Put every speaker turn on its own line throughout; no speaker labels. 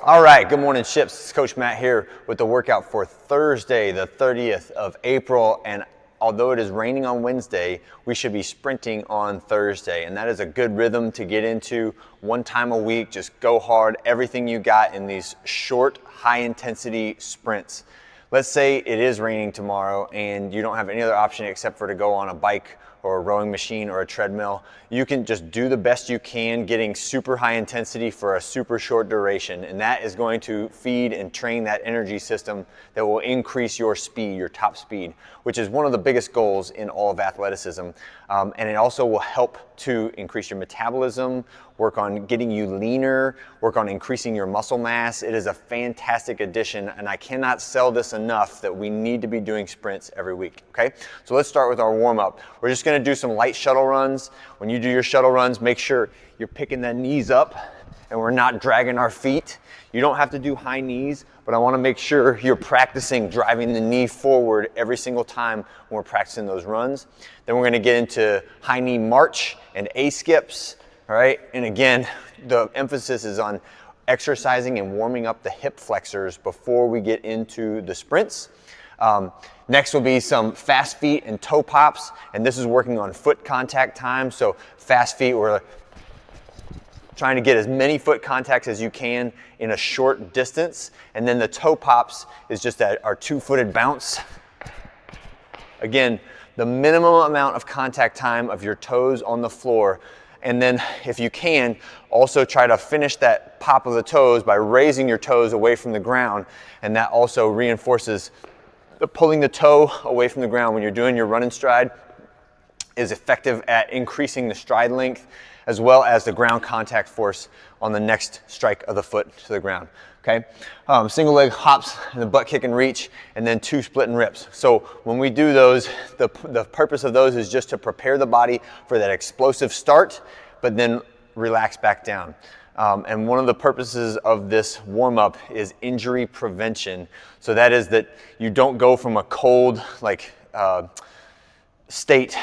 All right, good morning, Ships. It's Coach Matt here with the workout for Thursday, the 30th of April. And although it is raining on Wednesday, we should be sprinting on Thursday. And that is a good rhythm to get into. One time a week, just go hard, everything you got in these short, high-intensity sprints. Let's say it is raining tomorrow and you don't have any other option except for to go on a bike or a rowing machine or a treadmill. You can just do the best you can getting super high intensity for a super short duration, and that is going to feed and train that energy system that will increase your speed, your top speed, which is one of the biggest goals in all of athleticism. And it also will help to increase your metabolism, work on getting you leaner, work on increasing your muscle mass. It is a fantastic addition, and I cannot sell this enough that we need to be doing sprints every week, okay? So let's start with our warm-up. We're just gonna do some light shuttle runs. When you do your shuttle runs, make sure you're picking the knees up and we're not dragging our feet. You don't have to do high knees, but I wanna make sure you're practicing driving the knee forward every single time when we're practicing those runs. Then we're gonna get into high knee march and A-skips. All right, and again, the emphasis is on exercising and warming up the hip flexors before we get into the sprints. Next will be some fast feet and toe pops, and this is working on foot contact time. So fast feet, we're trying to get as many foot contacts as you can in a short distance, and then the toe pops is just our two-footed bounce. Again, the minimum amount of contact time of your toes on the floor. And then if you can, also try to finish that pop of the toes by raising your toes away from the ground. And that also reinforces pulling the toe away from the ground when you're doing your running stride is effective at increasing the stride length as well as the ground contact force on the next strike of the foot to the ground, okay? Single leg hops, and the butt kick and reach, and then two split and rips. So when we do those, the purpose of those is just to prepare the body for that explosive start, but then relax back down. And one of the purposes of this warm-up is injury prevention. So that is that you don't go from a cold, state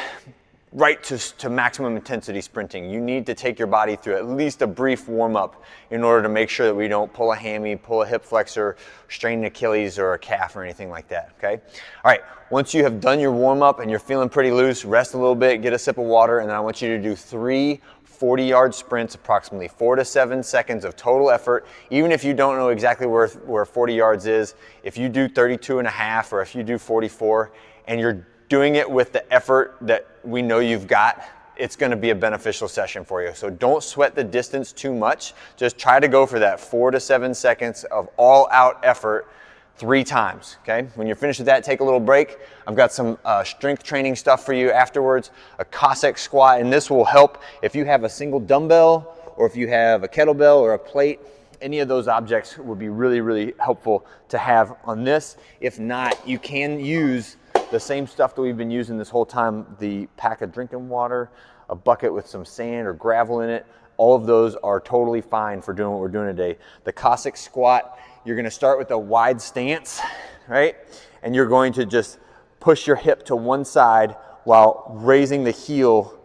right to maximum intensity sprinting. You need to take your body through at least a brief warm-up in order to make sure that we don't pull a hammy, pull a hip flexor, strain an Achilles or a calf or anything like that, okay? All right, once you have done your warm-up and you're feeling pretty loose, rest a little bit, get a sip of water, and then I want you to do 3 40-yard sprints, approximately 4 to 7 seconds of total effort. Even if you don't know exactly where 40 yards is, if you do 32 and a half or if you do 44 and you're doing it with the effort that we know you've got, it's gonna be a beneficial session for you. So don't sweat the distance too much. Just try to go for that 4 to 7 seconds of all-out effort 3 times, okay? When you're finished with that, take a little break. I've got some strength training stuff for you afterwards, a Cossack squat, and this will help if you have a single dumbbell or if you have a kettlebell or a plate. Any of those objects would be really, really helpful to have on this. If not, you can use the same stuff that we've been using this whole time, the pack of drinking water, a bucket with some sand or gravel in it. All of those are totally fine for doing what we're doing today. The Cossack squat, you're gonna start with a wide stance, right? And you're going to just push your hip to one side while raising the heel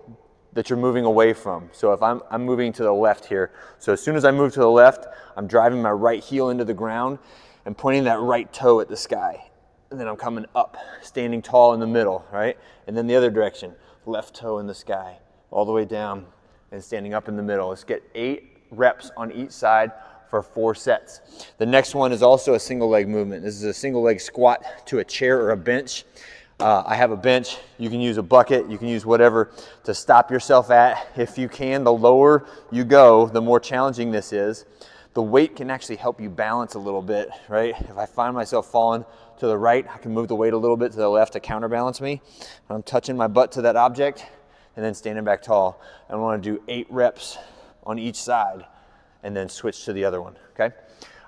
that you're moving away from. So if I'm moving to the left here. So as soon as I move to the left, I'm driving my right heel into the ground and pointing that right toe at the sky. And then I'm coming up, standing tall in the middle, right? And then the other direction, left toe in the sky, all the way down and standing up in the middle. Let's get 8 reps on each side for 4 sets. The next one is also a single leg movement. This is a single leg squat to a chair or a bench. I have a bench. You can use a bucket. You can use whatever to stop yourself at. If you can, the lower you go, the more challenging this is. The weight can actually help you balance a little bit, right? If I find myself falling to the right, I can move the weight a little bit to the left to counterbalance me. I'm touching my butt to that object and then standing back tall. I want to do 8 reps on each side and then switch to the other one, okay?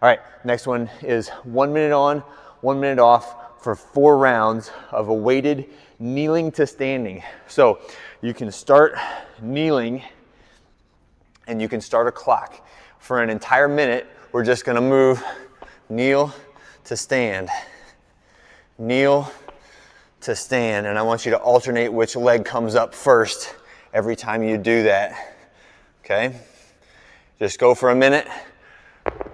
All right, next one is 1 minute on, 1 minute off for 4 rounds of a weighted kneeling to standing. So you can start kneeling and you can start a clock. For an entire minute, we're just gonna move kneel to stand, kneel to stand, and I want you to alternate which leg comes up first every time you do that, okay? Just go for a minute,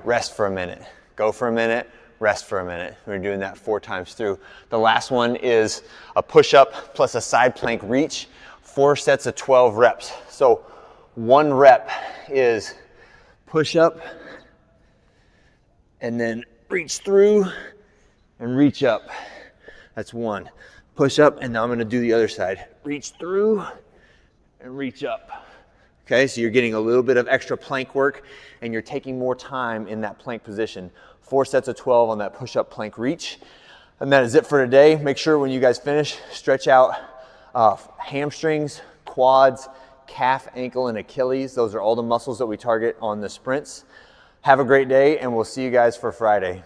rest for a minute. Go for a minute, rest for a minute. We're doing that 4 times through. The last one is a push-up plus a side plank reach, 4 sets of 12 reps. So 1 rep is push up and then reach through and reach up. That's 1. Push up, and now I'm gonna do the other side. Reach through and reach up. Okay, so you're getting a little bit of extra plank work and you're taking more time in that plank position. 4 sets of 12 on that push-up plank reach. And that is it for today. Make sure when you guys finish, stretch out hamstrings, quads, calf, ankle, and Achilles. Those are all the muscles that we target on the sprints. Have a great day, and we'll see you guys for Friday.